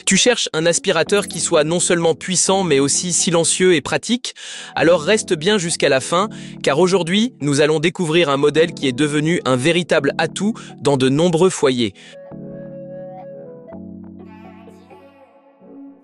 Tu cherches un aspirateur qui soit non seulement puissant mais aussi silencieux et pratique? Alors reste bien jusqu'à la fin, car aujourd'hui, nous allons découvrir un modèle qui est devenu un véritable atout dans de nombreux foyers.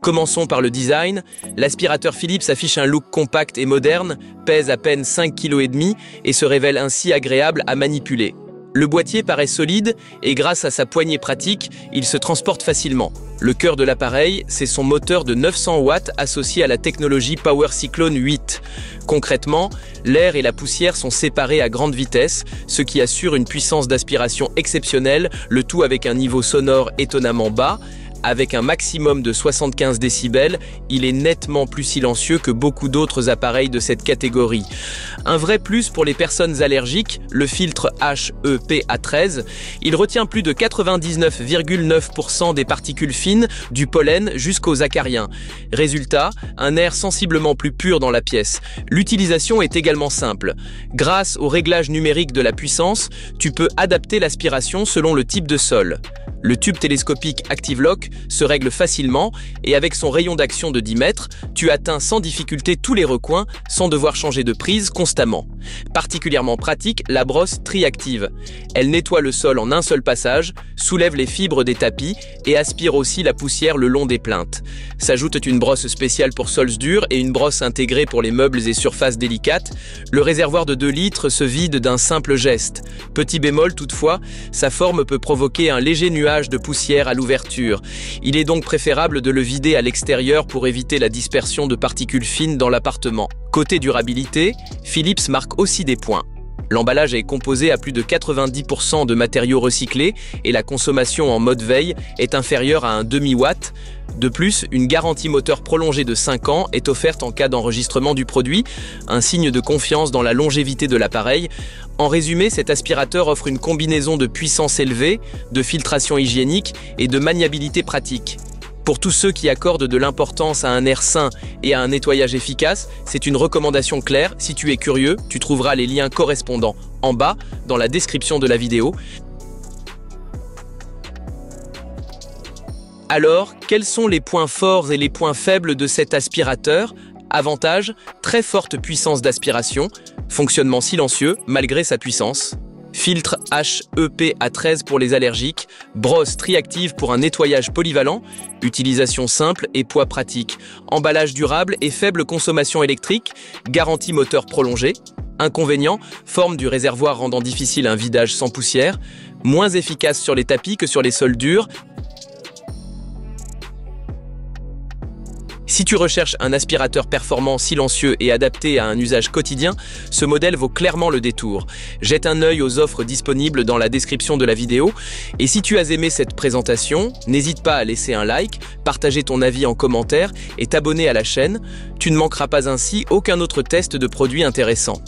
Commençons par le design. L'aspirateur Philips affiche un look compact et moderne, pèse à peine 5,5 kg et se révèle ainsi agréable à manipuler. Le boîtier paraît solide et grâce à sa poignée pratique, il se transporte facilement. Le cœur de l'appareil, c'est son moteur de 900 watts associé à la technologie Power Cyclone 8. Concrètement, l'air et la poussière sont séparés à grande vitesse, ce qui assure une puissance d'aspiration exceptionnelle, le tout avec un niveau sonore étonnamment bas. Avec un maximum de 75 décibels, il est nettement plus silencieux que beaucoup d'autres appareils de cette catégorie. Un vrai plus pour les personnes allergiques, le filtre HEPA13, il retient plus de 99,9% des particules fines, du pollen jusqu'aux acariens. Résultat, un air sensiblement plus pur dans la pièce. L'utilisation est également simple. Grâce au réglage numérique de la puissance, tu peux adapter l'aspiration selon le type de sol. Le tube télescopique ActiveLock se règle facilement et avec son rayon d'action de 10 mètres, tu atteins sans difficulté tous les recoins sans devoir changer de prise constamment. Particulièrement pratique, la brosse Triactive. Elle nettoie le sol en un seul passage, soulève les fibres des tapis et aspire aussi la poussière le long des plinthes. S'ajoute une brosse spéciale pour sols durs et une brosse intégrée pour les meubles et surfaces délicates. Le réservoir de 2 litres se vide d'un simple geste. Petit bémol toutefois, sa forme peut provoquer un léger nuage de poussière à l'ouverture. Il est donc préférable de le vider à l'extérieur pour éviter la dispersion de particules fines dans l'appartement. Côté durabilité, Philips marque aussi des points. L'emballage est composé à plus de 90% de matériaux recyclés et la consommation en mode veille est inférieure à un demi-watt. De plus, une garantie moteur prolongée de 5 ans est offerte en cas d'enregistrement du produit, un signe de confiance dans la longévité de l'appareil. En résumé, cet aspirateur offre une combinaison de puissance élevée, de filtration hygiénique et de maniabilité pratique. Pour tous ceux qui accordent de l'importance à un air sain et à un nettoyage efficace, c'est une recommandation claire. Si tu es curieux, tu trouveras les liens correspondants en bas dans la description de la vidéo. Alors, quels sont les points forts et les points faibles de cet aspirateur? Avantage, très forte puissance d'aspiration, fonctionnement silencieux malgré sa puissance. Filtre HEPA13 pour les allergiques, brosse Triactive pour un nettoyage polyvalent, utilisation simple et poids pratique, emballage durable et faible consommation électrique, garantie moteur prolongée. Inconvénient, forme du réservoir rendant difficile un vidage sans poussière, moins efficace sur les tapis que sur les sols durs. Si tu recherches un aspirateur performant, silencieux et adapté à un usage quotidien, ce modèle vaut clairement le détour. Jette un œil aux offres disponibles dans la description de la vidéo. Et si tu as aimé cette présentation, n'hésite pas à laisser un like, partager ton avis en commentaire et t'abonner à la chaîne. Tu ne manqueras pas ainsi aucun autre test de produit intéressant.